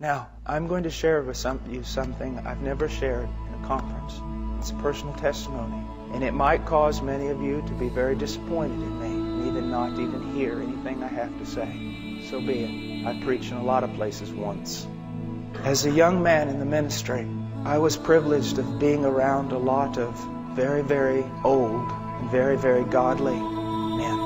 Now, I'm going to share with you something I've never shared in a conference. It's a personal testimony. And it might cause many of you to be very disappointed in me, and even not even hear anything I have to say. So be it. I preached in a lot of places once. As a young man in the ministry, I was privileged of being around a lot of very, very old and very, very godly men.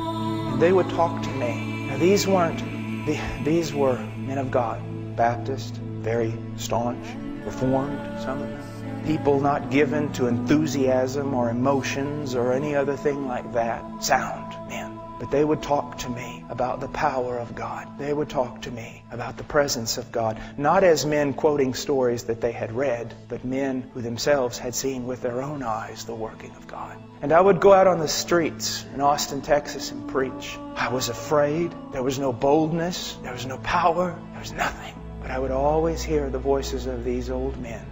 And they would talk to me. Now, these were men of God. Baptist, very staunch, Reformed, some of them. People not given to enthusiasm or emotions or any other thing like that. Sound men. But they would talk to me about the power of God. They would talk to me about the presence of God. Not as men quoting stories that they had read, but men who themselves had seen with their own eyes the working of God. And I would go out on the streets in Austin, Texas and preach. I was afraid. There was no boldness. There was no power. There was nothing. But I would always hear the voices of these old men.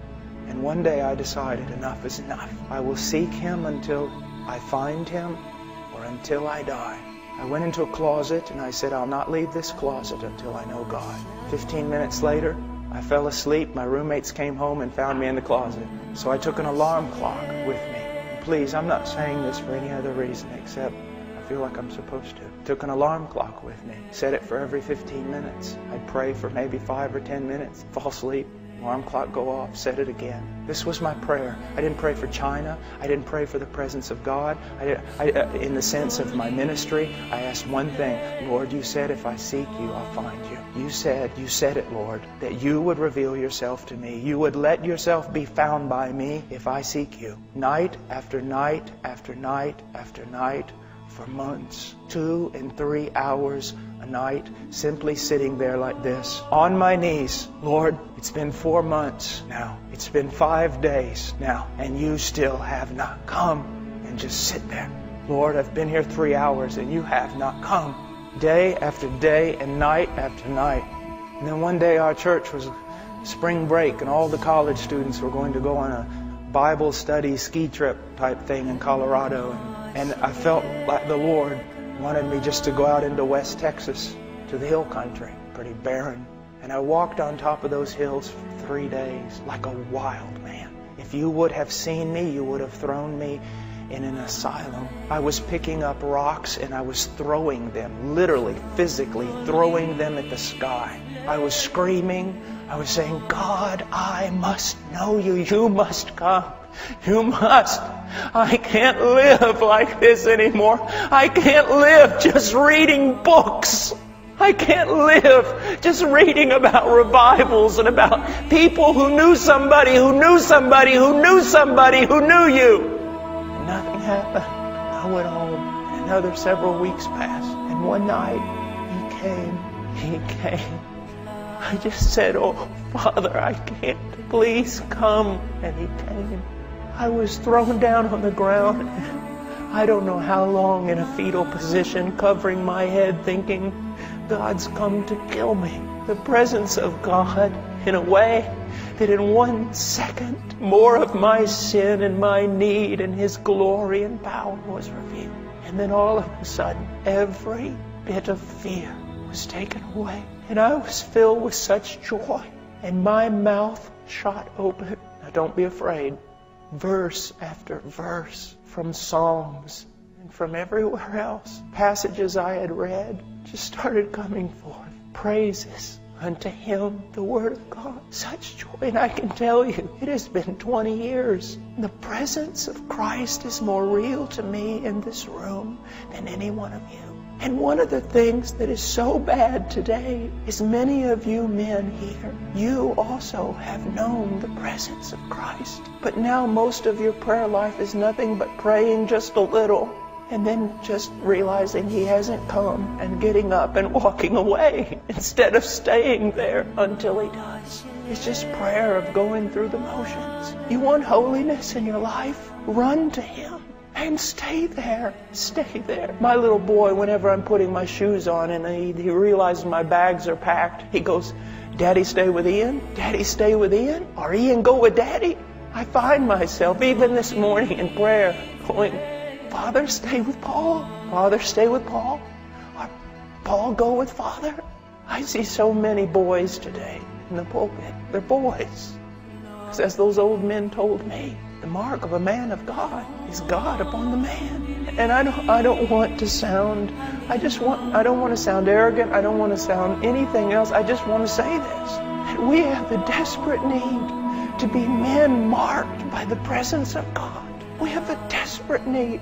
And one day I decided enough is enough. I will seek Him until I find Him or until I die. I went into a closet and I said, I'll not leave this closet until I know God. 15 minutes later, I fell asleep. My roommates came home and found me in the closet. So I took an alarm clock with me. And please, I'm not saying this for any other reason except I feel like I'm supposed to. Took an alarm clock with me. Set it for every 15 minutes. I'd pray for maybe 5 or 10 minutes. Fall asleep. Alarm clock go off. Set it again. This was my prayer. I didn't pray for China. I didn't pray for the presence of God. In the sense of my ministry, I asked one thing. Lord, you said if I seek you, I'll find you. You said it, Lord, that you would reveal yourself to me. You would let yourself be found by me if I seek you. Night after night after night after night. For months, 2 and 3 hours a night, simply sitting there like this, on my knees. Lord, it's been 4 months now. It's been 5 days now, and you still have not come. And just sit there. Lord, I've been here 3 hours, and you have not come. Day after day and night after night. And then one day our church was spring break, and all the college students were going to go on a Bible study ski trip type thing in Colorado. And I felt like the Lord wanted me just to go out into West Texas to the hill country, pretty barren. And I walked on top of those hills for 3 days like a wild man. If you would have seen me, you would have thrown me in an asylum. I was picking up rocks and I was throwing them, literally, physically throwing them at the sky. I was screaming. I was saying, God, I must know you. You must come. You must. I can't live like this anymore. I can't live just reading books. I can't live just reading about revivals and about people who knew somebody who knew somebody who knew somebody who knew you. And nothing happened. I went home and another several weeks passed. And one night He came. I just said, oh, Father, I can't. Please come. And He came. I was thrown down on the ground. I don't know how long in a fetal position, covering my head, thinking, God's come to kill me. The presence of God, in a way that in 1 second, more of my sin and my need and His glory and power was revealed. And then all of a sudden, every bit of fear was taken away. And I was filled with such joy. And my mouth shot open. Now don't be afraid. Verse after verse from Psalms and from everywhere else. Passages I had read just started coming forth. Praises unto Him, the Word of God. Such joy. And I can tell you, it has been 20 years. The presence of Christ is more real to me in this room than any one of you. And one of the things that is so bad today is many of you men here, you also have known the presence of Christ. But now most of your prayer life is nothing but praying just a little and then just realizing He hasn't come and getting up and walking away instead of staying there until He does. It's just prayer of going through the motions. You want holiness in your life? Run to Him. And stay there. Stay there. My little boy, whenever I'm putting my shoes on and he realizes my bags are packed, he goes, Daddy, stay with Ian? Daddy, stay with Ian? Or Ian, go with Daddy? I find myself, even this morning in prayer, going, Father, stay with Paul. Father, stay with Paul. Or Paul, go with Father. I see so many boys today in the pulpit. They're boys. Because as those old men told me, the mark of a man of God is God upon the man. And I don't want to sound, I don't want to sound arrogant. I don't want to sound anything else. I just want to say this. That we have the desperate need to be men marked by the presence of God. We have the desperate need